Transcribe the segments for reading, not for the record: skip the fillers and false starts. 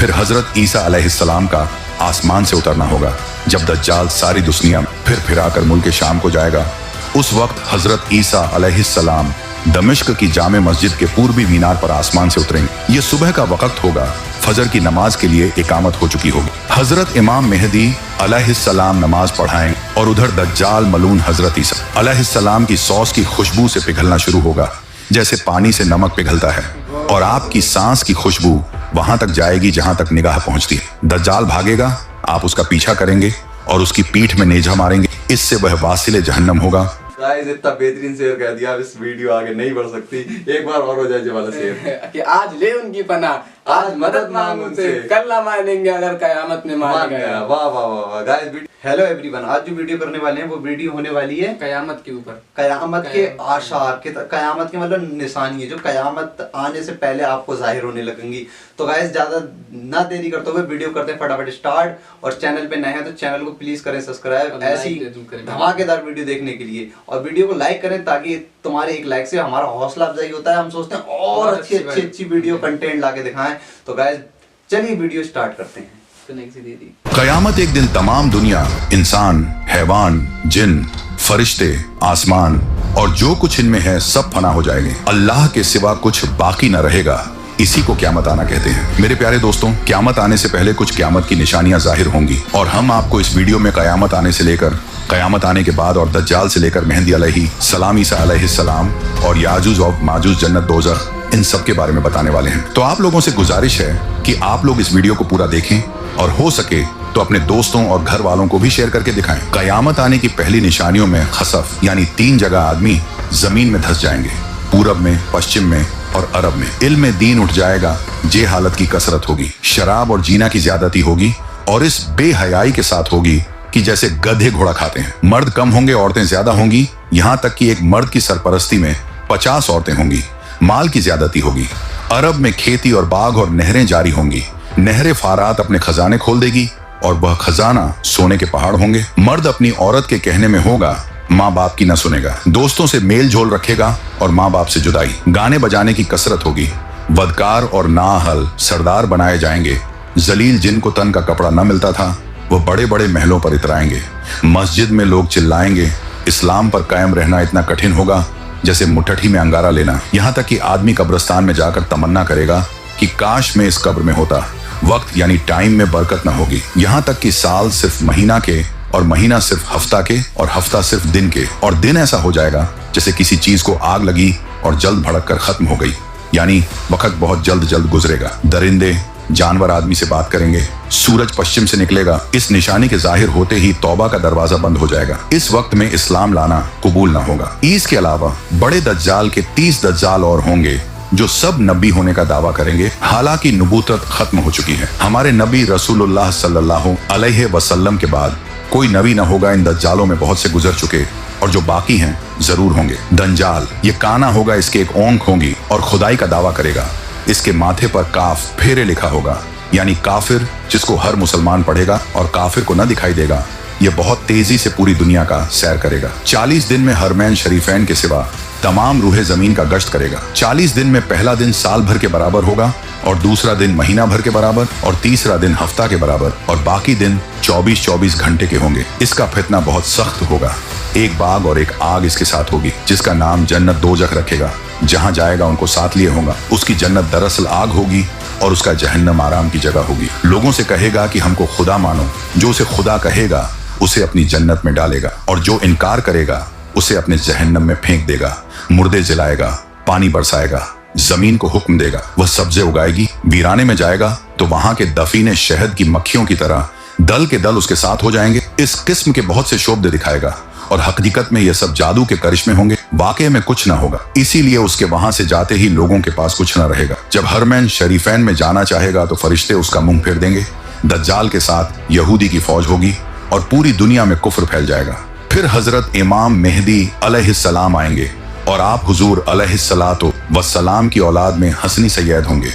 फिर हजरत ईसा अलैहिस्सलाम का आसमान से उतरना होगा। जब दज्जाल सारी दुनिया फिर फिराकर मुल्क शाम को जाएगा, उस वक्त हजरत ईसा अलैहिस्सलाम दमिश्क की जामे मस्जिद के पूर्वी मीनार पर आसमान से उतरेंगे। ये सुबह का वक्त होगा, फजर की नमाज के लिए इकामत हो चुकी होगी। हजरत इमाम मेहदी अलैहिस्सलाम नमाज पढ़ाएं और उधर दज्जाल मलून हजरत ईसा अलैहिस्सलाम की सॉस की खुशबू से पिघलना शुरू होगा, जैसे पानी से नमक पिघलता है, और आपकी सांस की खुशबू वहां तक जाएगी जहां तक निगाह पहुंचती है। दज्जाल भागेगा, आप उसका पीछा करेंगे और उसकी पीठ में नेजा मारेंगे, इससे वह वासिले जहन्नम होगा। गाइस इतना बेहतरीन शेयर कह दिया, अब इस वीडियो आगे नहीं बढ़ सकती। एक बार और हो जाए वाला शेयर कि आज ले उनकी पनाह, आज मदद मांग उनसे, कल ना मानेंगे अगर कयामत में मान गया। वाह वाह वाह वाह गाइस। हेलो एवरीवन, आज जो वीडियो करने वाले हैं वो वीडियो होने वाली है कयामत के ऊपर, कयामत के आशार के, कयामत के मतलब निशानी है जो कयामत आने से पहले आपको जाहिर होने लगेंगी। तो गाइस ज्यादा ना देरी करते हुए वीडियो करते हैं फटाफट स्टार्ट। और चैनल पे नए हैं तो चैनल को प्लीज करें सब्सक्राइब, ऐसी धमाकेदार वीडियो देखने के लिए। और वीडियो को लाइक करें ताकि तुम्हारे एक लाइक से हमारा हौसला अफजाई होता है, हम सोचते हैं और अच्छी वीडियो कंटेंट लाके दिखाएं। तो गाइस चलिए वीडियो स्टार्ट करते हैं। कयामत एक दिन तमाम दुनिया, इंसान, हैवान, जिन, फरिश्ते, आसमान और जो कुछ इनमें है सब फना हो जाएंगे। अल्लाह के सिवा कुछ बाकी न रहेगा। इसी को क्यामत आना कहते हैं। मेरे प्यारे दोस्तों, क्यामत आने से पहले कुछ क्यामत की निशानियां जाहिर होंगी और हम आपको इस वीडियो में कयामत आने से लेकर कयामत आने के बाद और दज्जाल से लेकर मेहदी अलैहिस्सलाम, ईसा अलैहिस्सलाम और याजूज और माजूज, जन्नत, दोज़ख, इन सब के बारे में बताने वाले हैं। तो आप लोगों से गुजारिश है कि आप लोग इस वीडियो को पूरा देखें और हो सके तो अपने दोस्तों और घर वालों को भी शेयर करके दिखाएं। कयामत आने की पहली निशानियों में खसफ यानी 3 जगह आदमी जमीन में धंस जाएंगे, पूरब में, पश्चिम में और अरब में। इल्म में दीन उठ जाएगा, जे हालत की कसरत होगी, शराब और जीना की ज्यादती होगी और इस बेहयाई के साथ होगी कि जैसे गधे घोड़ा खाते हैं। मर्द कम होंगे, औरतें ज्यादा होंगी, यहाँ तक कि एक मर्द की सरपरस्ती में 50 औरतें होंगी। माल की ज्यादती होगी। अरब में खेती और बाग और नहरें जारी होंगी। नहरें फारात अपने खजाने खोल देगी और वह खजाना सोने के पहाड़ होंगे। मर्द अपनी औरत के कहने में होगा, माँ बाप की न सुनेगा। दोस्तों से मेल झोल रखेगा और माँ बाप से जुदाई। गाने बजाने की कसरत होगी। बदकार और नाअहल सरदार बनाए जाएंगे। जलील जिनको तन का कपड़ा न मिलता था वह बड़े बड़े महलों पर इतराएंगे। मस्जिद में लोग चिल्लाएंगे। इस्लाम पर कायम रहना इतना कठिन होगा जैसे मुट्ठी में अंगारा लेना। यहाँ तक कि आदमी कब्रिस्तान में जाकर तमन्ना करेगा कि काश मैं इस कब्र में होता। वक्त यानी टाइम में बरकत न होगी। यहाँ तक कि साल सिर्फ महीना के और महीना सिर्फ हफ्ता के और हफ्ता सिर्फ दिन के, और दिन ऐसा हो जाएगा जैसे किसी चीज को आग लगी और जल्द भड़क कर खत्म हो गई, यानी वक्त बहुत जल्द गुजरेगा। दरिंदे जानवर आदमी से बात करेंगे। सूरज पश्चिम से निकलेगा। इस निशानी के जाहिर होते ही तौबा का दरवाजा बंद हो जाएगा। इस वक्त में इस्लाम लाना कबूल ना होगा। इसके अलावा बड़े दज्जाल के 30 दज्जाल और होंगे जो सब नबी होने का दावा करेंगे, हालांकि नबूवत खत्म हो चुकी है। हमारे नबी रसूलुल्लाह सल्लल्लाहु अलैहि वसल्लम के बाद कोई नबी ना होगा। इन दज्जालों में बहुत से गुजर चुके और जो बाकी हैं जरूर होंगे। दंजाल ये काना होगा, इसके एक ओंख होंगी और खुदाई का दावा करेगा। इसके माथे पर काफ फेरे लिखा होगा, यानी काफिर, जिसको हर मुसलमान पढ़ेगा और काफिर को न दिखाई देगा। ये बहुत तेजी से पूरी दुनिया का सैर करेगा। 40 दिन में हरमैन शरीफैन के सिवा तमाम रूहे जमीन का गश्त करेगा। 40 दिन में पहला दिन साल भर के बराबर होगा और दूसरा दिन महीना भर के बराबर और तीसरा दिन हफ्ता के बराबर और बाकी दिन 24-24 घंटे के होंगे। इसका फितना बहुत सख्त होगा। एक बाग और एक आग इसके साथ होगी, जिसका नाम जन्नत, दोज़ख रखेगा। जहां जाएगा उनको साथ लिए होगा। उसकी जन्नत दरअसल आग होगी और उसका जहन्नम आराम की जगह होगी। लोगों से कहेगा कि हमको खुदा मानो। जो उसे खुदा कहेगा उसे अपनी जन्नत में डालेगा और जो इनकार करेगा उसे अपने जहन्नम में फेंक देगा। मुर्दे जलाएगा, पानी बरसाएगा, जमीन को हुक्म देगा, वह सब्जे उगाएगी। वीराने में जाएगा तो वहां के दफीने शहद की मक्खियों की तरह दल के दल उसके साथ हो जाएंगे। इस किस्म के बहुत से शोबदे दिखाएगा और हकीकत में ये सब जादू के करिश्मे होंगे, वाकई में कुछ ना होगा। इसीलिए उसके वहां से जाते ही लोगों के पास कुछ ना रहेगा। जब हरमैन शरीफैन में जाना चाहेगा तो फरिश्ते उसका मुंह फेर देंगे। दज्जाल के साथ यहूदी की फौज होगी और पूरी दुनिया में कुफ्र फैल जाएगा। फिर हजरत इमाम मेहदी अलैहिस्सलाम आएंगे और आप हुजूर अलैहिस्सलातो वस्सलाम की औलाद में हसनी सैयद होंगे।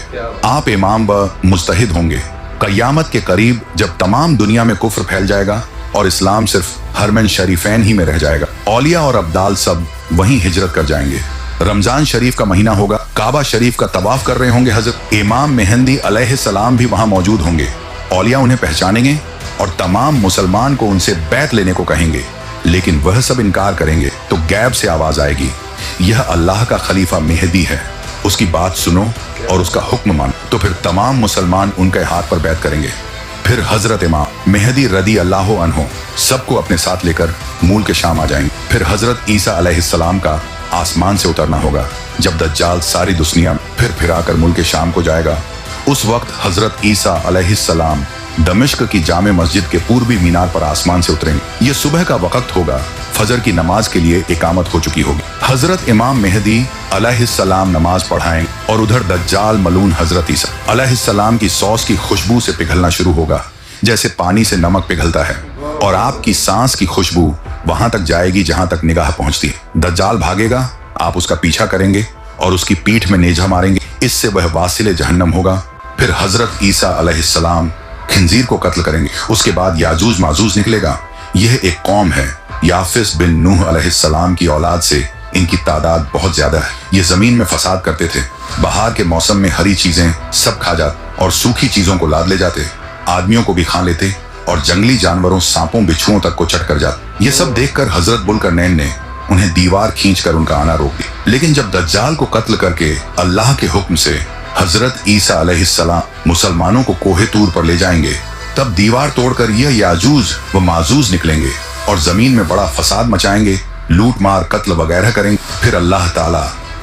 आप इमाम व मुज्तहिद होंगे। कयामत के करीब जब तमाम दुनिया में कुफ्र फैल जाएगा और इस्लाम सिर्फ हरमैन शरीफैन ही में रह जाएगा, औलिया और अब्दाल सब वहीं हिजरत कर जाएंगे। रमजान शरीफ का महीना होगा, काबा शरीफ का तवाफ कर रहे होंगे हजरत। इमाम मेहंदी अलैहिस्सलाम भी वहां मौजूद होंगे। औलिया उन्हें पहचानेंगे और तमाम मुसलमान को उनसे बैत लेने को कहेंगे, लेकिन वह सब इनकार करेंगे। तो गैब से आवाज आएगी, यह अल्लाह का खलीफा मेहदी है, उसकी बात सुनो और उसका हुक्म मानो। तो फिर तमाम मुसलमान उनके हाथ पर बैत करेंगे। फिर हजरत इमाम मेहदी रदी अल्लाह अन्हो सबको अपने साथ लेकर मूल के शाम आ जाएंगे। फिर हजरत ईसा अलैहिस्सलाम का आसमान से उतरना होगा। जब दज्जाल सारी दुनिया फिर फिराकर मुल्क शाम को जाएगा, उस वक्त हजरत ईसा अलैहिस्सलाम दमिश्क की जामे मस्जिद के पूर्वी मीनार पर आसमान से उतरेंगे। ये सुबह का वक्त होगा, फजर की नमाज के लिए इकामत हो चुकी होगी। हजरत इमाम मेहदी अलैहिस्सलाम नमाज पढ़ाएंगे और उधर दज्जाल मलून हजरत ईसा अलैहिस्सलाम की सॉस की खुशबू से पिघलना शुरू होगा, जैसे पानी से नमक पिघलता है, और आपकी सांस की खुशबू वहां तक जाएगी जहां तक निगाह पहुंचती है। दज्जाल भागेगा, आप उसका पीछा करेंगे और उसकी पीठ में नेजा मारेंगे, इससे वह वासिले जहन्नम होगा। फिर हजरत ईसा अलैहिस्सलाम खिंजीर को कत्ल करेंगे। उसके बाद याजूज माजूज निकलेगा। यह एक कौम है, याफिस बिन नूह अलैहिस्सलाम की औलाद से इनकी तादाद बहुत ज्यादा है। ये जमीन में फसाद करते थे, बहार के मौसम में हरी चीजें सब खा जाते और सूखी चीजों को लाद ले जाते, आदमियों को भी खा लेते और जंगली जानवरों सांपों बिच्छुओं तक को चट कर जाते। ये सब देखकर हजरत बुलकरनैन ने उन्हें दीवार खींचकर उनका आना रोक दिया। लेकिन जब दज्जाल को कत्ल करके अल्लाह के हुक्म से हजरत ईसा अलैहिस्सलाम मुसलमानों को कोहे तूर पर ले जाएंगे, तब दीवार तोड़कर यह याजूज व माजूज निकलेंगे और जमीन में बड़ा फसाद मचाएंगे, लूट मार कत्ल वगैरह करेंगे। फिर अल्लाह ताला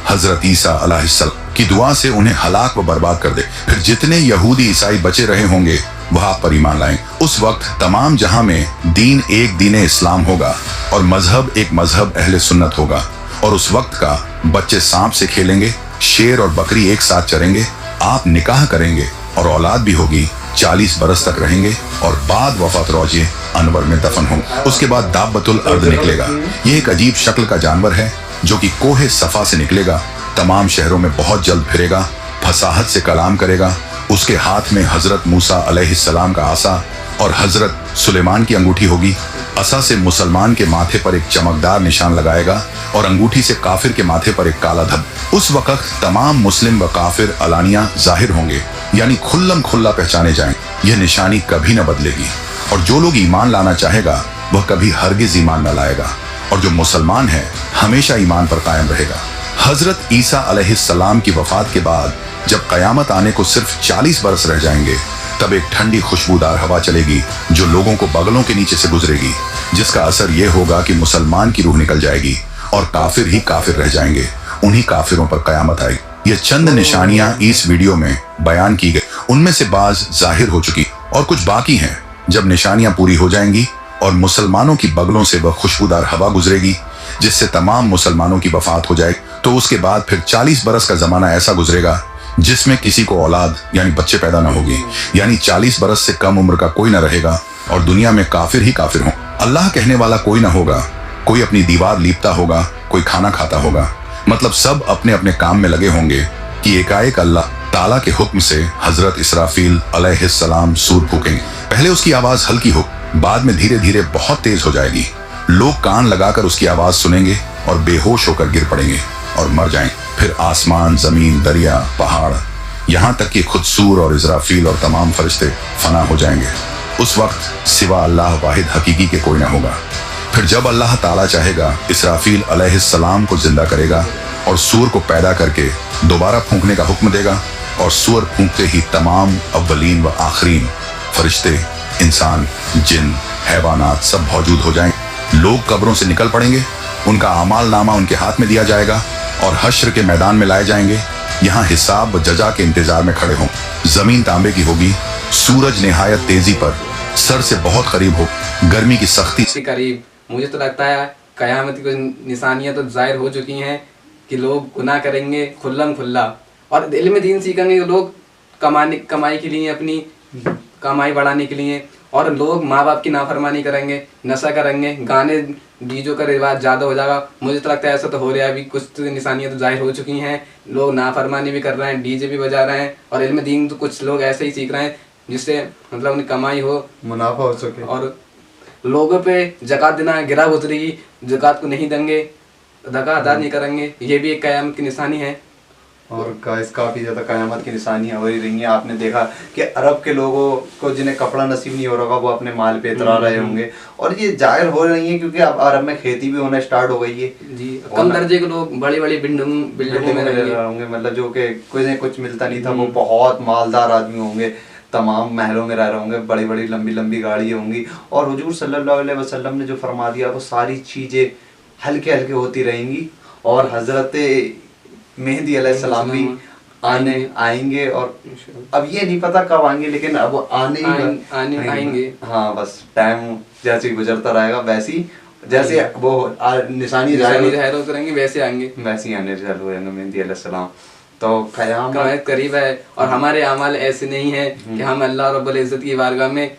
हजरत ईसा अलैहिस्सलाम की दुआ से उन्हें हलाक व बर्बाद कर दे। फिर जितने यहूदी ईसाई बचे रहे होंगे वह आप पर ईमान लाएंगे। उस वक्त तमाम जहां में दीन एक दीन इस्लाम होगा और मजहब एक मजहब अहले सुन्नत होगा। और उस वक्त का बच्चे सांप से खेलेंगे, शेर और बकरी एक साथ चरेंगे, आप निकाह करेंगे और औलाद भी होगी, 40 बरस तक रहेंगे और बाद वफात रोजे अनवर में दफन होंगे। उसके बाद दाब्बतुल अर्द निकलेगा। ये एक अजीब शक्ल का जानवर है जो कि कोहे सफा से निकलेगा, तमाम शहरों में बहुत जल्द फिरेगा, फसाहत से कलाम करेगा। उसके हाथ में हजरत मूसा अलैहिस्सलाम का आसा और हजरत सुलेमान की अंगूठी होगी। असा से मुसलमान के माथे पर एक चमकदार निशान लगाएगा और अंगूठी से काफिर के माथे पर एक काला धब। उस वक्त तमाम मुस्लिम व काफिर अलानिया जाहिर होंगे, यानी खुल्लम खुल्ला पहचाने जाएंगे। यह निशानी कभी न बदलेगी और जो लोग ईमान लाना चाहेगा वह कभी हरगिज ईमान न लाएगा, और जो मुसलमान है हमेशा ईमान पर कायम रहेगा। हजरत ईसा अलैहिस्सलाम की वफात के बाद जब कयामत आने को सिर्फ 40 बरस रह जाएंगे, तब एक ठंडी खुशबूदार हवा चलेगी जो लोगों को बगलों के नीचे से गुजरेगी, जिसका असर यह होगा कि मुसलमान की रूह निकल जाएगी और काफिर ही काफिर रह जाएंगे। उन्हीं काफिरों पर कयामत आएगी। ये चंद निशानियां इस वीडियो में बयान की गई, उनमें से बाज जाहिर हो चुकी और कुछ बाकी हैं। जब निशानियां पूरी हो जाएंगी और मुसलमानों की बगलों से वह खुशबूदार हवा गुजरेगी जिससे तमाम मुसलमानों की वफात हो जाएगी, तो उसके बाद फिर 40 बरस का जमाना ऐसा गुजरेगा जिसमें किसी को औलाद यानी बच्चे पैदा न होगी, यानी 40 बरस से कम उम्र का कोई न रहेगा और दुनिया में काफिर ही काफिर हों। अल्लाह कहने वाला कोई न होगा, कोई अपनी दीवार लीपता होगा, कोई खाना खाता होगा, मतलब सब अपने अपने काम में लगे होंगे कि एकाएक अल्लाह ताला के हुक्म से हजरत इसराफील अलैहिस्सलाम सूर फूकेंगे। पहले उसकी आवाज हल्की हो, बाद में धीरे धीरे बहुत तेज हो जाएगी। लोग कान लगाकर उसकी आवाज सुनेंगे और बेहोश होकर गिर पड़ेंगे और मर जाएंगे। फिर आसमान, जमीन, दरिया, पहाड़, यहाँ तक कि खुद सूर और इजराफील और तमाम फरिश्ते फना हो जाएंगे। उस वक्त सिवा अल्लाह वाहिद हकीकी के कोई ना होगा। फिर जब अल्लाह ताला चाहेगा इसराफील अलैहिस्सलाम को जिंदा करेगा और सूर को पैदा करके दोबारा फूंकने का हुक्म देगा, और सूर फूंकते ही तमाम अव्वलीन व आखरीन फरिश्ते, इंसान, जिन, हैवानात सब मौजूद हो जाएंगे। लोग कब्रों से निकल पड़ेंगे, उनका अमाल नामा उनके हाथ में दिया जाएगा और हश्र के मैदान में लाए जाएंगे। यहाँ हिसाब व जजा के इंतजार में खड़े हों। जमीन तांबे की होगी, सूरज निहायत तेजी पर सर से बहुत करीब हो, गर्मी की सख्ती से करीब। मुझे तो लगता है कयामत की निशानियां तो जाहिर हो चुकी हैं कि लोग गुनाह करेंगे खुल्लम खुल्ला, और इल्म दीन सीखेंगे लोग कमाई के लिए, अपनी कमाई बढ़ाने के लिए, और लोग माँ बाप की नाफरमानी करेंगे, नशा करेंगे, गाने डीजो का रिवाज ज़्यादा हो जाएगा। मुझे तो लगता है ऐसा तो हो रहा है, अभी कुछ तो निशानियाँ तो जाहिर हो चुकी हैं। लोग नाफरमानी भी कर रहे हैं, डीजे भी बजा रहे हैं, और इल्म दीन तो कुछ लोग ऐसे ही सीख रहे हैं जिससे मतलब उनकी कमाई हो, मुनाफा हो सके। और लोगों पे ज़कात देना गिरा उतरेगी, ज़कात को नहीं देंगे अदा अदा नहीं करेंगे, ये भी एक क़यामत की निशानी है। और गाइस काफ़ी ज़्यादा क़यामत की निशानियाँ हो ही रही हैं। आपने देखा कि अरब के लोगों को जिन्हें कपड़ा नसीब नहीं हो रहा होगा वो अपने माल पे इतरा रहे होंगे, और ये जाहिर हो रही है क्योंकि अब अरब में खेती भी होना स्टार्ट हो गई है जी। कम दर्जे के लोग बड़ी बड़ी बिल्डिंगों में रह रहेंगे। रहे होंगे, मतलब जो कि कुछ मिलता नहीं था, वो बहुत मालदार आदमी होंगे, तमाम महलों में रह रहे होंगे, बड़ी बड़ी लंबी लंबी गाड़ी होंगी। और हुजूर सल्लल्लाहु अलैहि वसल्लम ने जो फरमा दिया वो सारी चीज़ें हल्के हल्के होती रहेंगी, और हज़रत मेहदी अलैहिस्सलाम भी आएंगे, और अब ये नहीं पता कब आएंगे, लेकिन अब आएंगे। हाँ, बस टाइम जैसे ही गुजरता रहेगा वैसी जैसे वो निशानी जाहिर होते रहेंगे वैसे आएंगे, वैसे ही आने चालू होंगे मेहदी अलैहिस्सलाम। तो क़यामत करीब है, और हमारे अमाल ऐसे नहीं है कि हम अल्लाह रब्बुल इज़्ज़त की बारगाह में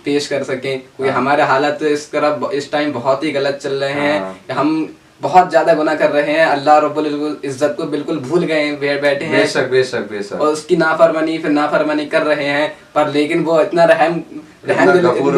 पेश कर सकें, क्योंकि हमारे हालात इस टाइम बहुत ही गलत चल रहे हैं। हम बहुत ज्यादा गुनाह कर रहे हैं, अल्लाह रब्बुल इज़्ज़त को बिल्कुल भूल गए हैं, बैठे हैं बेशक और उसकी नाफरमानी कर रहे हैं। पर लेकिन वो इतना गफूर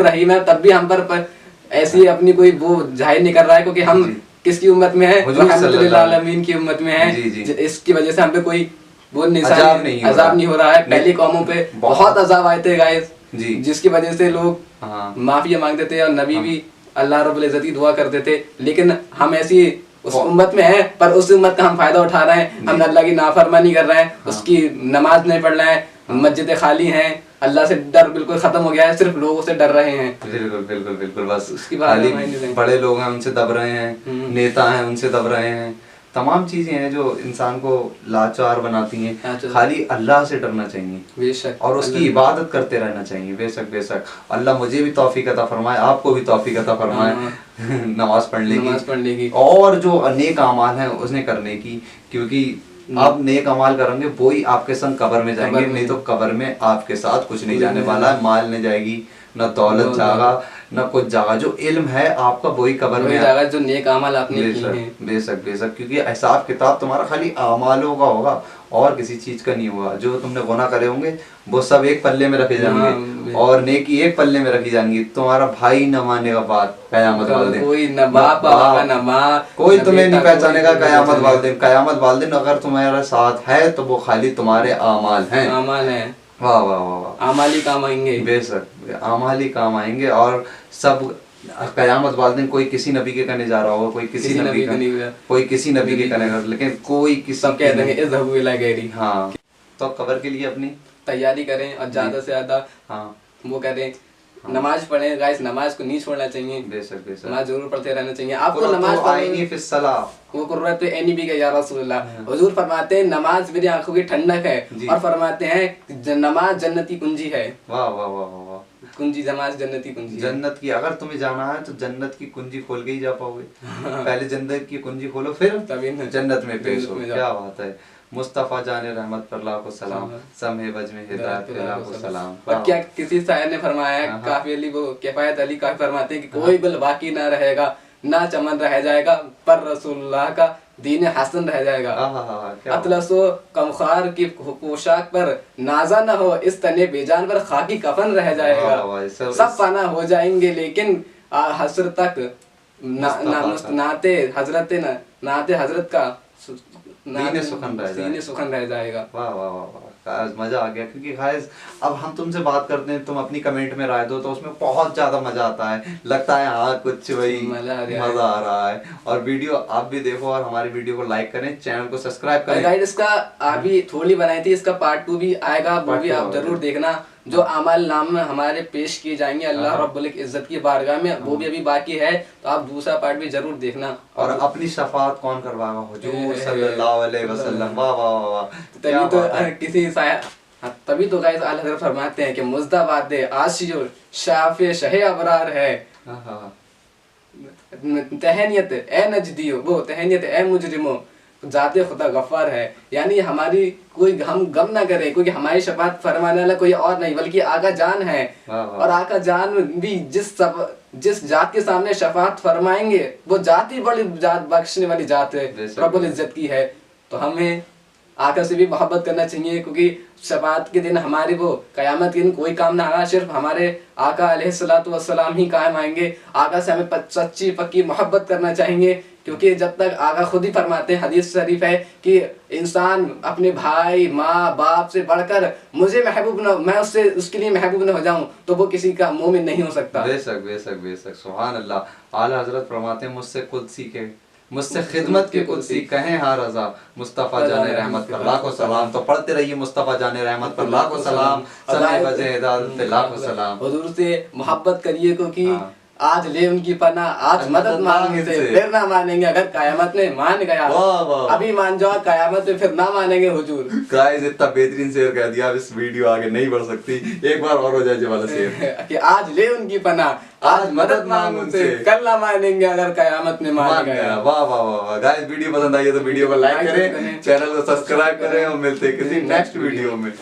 रहीम है, तब भी हम पर ऐसी अपनी कोई वो जाहिर नहीं कर रहा है, क्योंकि हम किसकी उम्मत में है, रहमतुल्लिल आलमीन की उम्मत में है। इसकी वजह से हम पे कोई वो अजाब नहीं हो रहा है। पहली कौमों पे बहुत अजाब आए थे गाइस, जिसकी वजह से लोग माफिया मांगते थे, और नबी भी अल्लाह रब्बुल इज़्ज़त की दुआ करते थे। लेकिन हम ऐसी उस उम्मत में हैं, पर उस उम्मत का हम फायदा उठा रहे हैं, हम अल्लाह की नाफरमानी कर रहे हैं, उसकी नमाज नहीं पढ़ रहे हैं, मस्जिदें खाली हैं, अल्लाह से डर बिल्कुल खत्म हो गया है, सिर्फ लोगों से डर रहे हैं। बिल्कुल बस उसकी बड़े लोग हैं उनसे दब रहे हैं, नेता हैं उनसे दब रहे हैं, तमाम चीजें हैं जो इंसान को लाचार बनाती हैं। खाली अल्लाह से डरना चाहिए बेशक, और उसकी इबादत करते रहना चाहिए। बेशक अल्लाह मुझे भी तौफीक अता फरमाए, आपको भी तौफीक अता फरमाए नमाज पढ़ने की और जो नेक अमाल हैं उसने करने की, क्योंकि आप नेक अमाल करेंगे वही आपके संग कब्र में जाएंगे, नहीं तो कब्र में आपके साथ कुछ नहीं जाने वाला है। माल नहीं जाएगी, न दौलत जाएगा, न कुछ जाएगा, जो इल्म है आपका वही कब्र में जाएगा, जो नेक अमाल आपने किए हैं। बेशक क्योंकि हिसाब किताब तुम्हारा खाली अमालों का होगा और किसी चीज का नहीं होगा। जो तुमने गुनाह करे होंगे वो सब एक पल्ले में रखे जाएंगे और नेकी एक पल्ले में रखी जाएंगी। तुम्हारा भाई न मानेगा बात कयामत वाले दिन, कोई न बाप होगा न माँ, कोई तुम्हें नहीं पहचानेगा कयामत वाले दिन। कयामत वाले दिन अगर तुम्हारा साथ है तो वो खाली तुम्हारे अमाल हैं। वाह वाह वाह, अमाली काम आएंगे। बेशक अमाली काम आएंगे। और सब कयामत वाले दिन कोई किसी नबी के करने जा रहा होगा, कोई किसी नबी के करेगा, लेकिन कोई किसी सब कह देंगे। हाँ, तो कब्र के लिए अपनी तैयारी करें और ज्यादा से ज्यादा वो करें, नमाज पढ़ें गाइस, नमाज को नहीं छोड़ना चाहिए। बेशक नमाज जरूर पढ़ते रहना चाहिए। आपको नमाज पढ़नी फिर सलाह वो कुर्रत ऐनी भी या रसूलुल्लाह, हुजूर फरमाते हैं नमाज मेरी आंखों की ठंडक है, और फरमाते हैं नमाज जन्नती कुंजी है। वाह वाह वाह वाह, कुंजी नमाज जन्नती कुंजी, जन्नत की अगर तुम्हें जाना है तो जन्नत की कुंजी खोल के ही जा पाओगे। पहले जन्नत की कुंजी खोलो फिर तभी जन्नत में पेश हो। क्या बात है। मुस्तफा जाने रहमत पर लाखों सलाम, समय बज में हिदायत पे लाखों सलाम। और क्या किसी शायर ने फरमाया है, काफी अली वो किफायत अली का फरमाते हैं कि कोई गुल बाकी ना रहेगा, ना चमन रह जाएगा, पर रसूलुल्लाह का दीन हसन रह जाएगा। अतलसो कमखार की पोशाक पर नाजा न हो, इस तने बेजान पर खाकी कफन रह जाएगा। सब फना हो जाएंगे लेकिन हसर तक नाते हजरत का दीन सुखन रह जाएगा। वाह वाह वाह, मजा आ गया। क्योंकि गाइस अब हम तुमसे बात करते हैं, तुम अपनी कमेंट में राय दो तो उसमें बहुत ज्यादा मजा आता है, लगता है हाँ कुछ वही मजा आ रहा है। और वीडियो आप भी देखो और हमारी वीडियो को लाइक करें, चैनल को सब्सक्राइब करें। गाइस इसका अभी थोड़ी बनाई थी, इसका पार्ट 2 भी आएगा, वो भी आप जरूर देखना। जो अमाल नाम में हमारे पेश किए जाएंगे अल्लाह रब्बुल इज़्ज़त की बारगाह में, वो भी अभी बाकी है, तो आप दूसरा पार्ट भी जरूर देखना। और अपनी शफाअत कौन करवाएगा? हुजूर सल्लल्लाहु अलैहि वसल्लम। वाह वाह वाह, तभी तो किसी तभी तो गाइस आला हज़रत फरमाते हैं कि मुज़्दाबाद आशियो शाफ़े शहे अबरार है, तहनियत ए नजदियो, वो तहनियत ए मुजरिमो, जाते खुदा गफ्फार है। यानी हमारी कोई हम गम ना करे, क्योंकि हमारी शफाअत फरमाने वाला कोई और नहीं बल्कि आका जान है। और आका जान भी जिस जात के सामने शफाअत फरमाएंगे वो जात ही बड़ी जात, बख्शने वाली जात है, रब्बुल इज़्ज़त की है। तो हमें आका से भी मोहब्बत करना चाहिए, क्योंकि शफाअत के दिन हमारी वो कयामत के दिन कोई काम ना आना, सिर्फ हमारे आका अलैहिस्सलातु वस्सलाम ही कायम आएंगे। आका से हमें सच्ची पक्की मोहब्बत करना चाहिए, क्योंकि जब तक आका खुद ही फरमाते हैं, हदीस शरीफ है कि इंसान अपने भाई माँ बाप से बढ़कर मुझे महबूब न, मैं उससे उसके लिए महबूब न हो जाऊं तो वो किसी का मोमिन नहीं हो सकता। बेशक बेशक बेशक, सुभान अल्लाह। आला हजरत फरमाते हैं, मुझसे कुल सीखे, मुझसे खिदमत के कुल सीख, कहें हाँ रजा, मुस्तफ़ा जाने रहमत पर लाखों सलाम। तो पढ़ते रहिए मुस्तफ़ा जाने रहमत पर लाखों सलाम, समय बजे हिदायत पे लाखों सलाम। हुजूर से मोहब्बत करिए क्योंकि हाँ। आज ले उनकी पना, आज मदद मांगे से फिर ना मानेंगे। अगर कयामत में मान गया, वाह, वाह। अभी मान जाओ, कयामत में फिर ना मानेंगे हुजूर। गाइस इतना बेहतरीन शेर कह दिया, अब इस वीडियो आगे नहीं बढ़ सकती, एक बार और हो जाए ये वाला शेर कि आज ले उनकी पना, आज मदद मांग उनसे, कल ना मानेंगे अगर कयामत में मान गया। वाह वाह वाह। गाइस वीडियो पसंद आई है तो वीडियो को लाइक करें, चैनल को सब्सक्राइब करें और मिलते हैं किसी नेक्स्ट वीडियो में।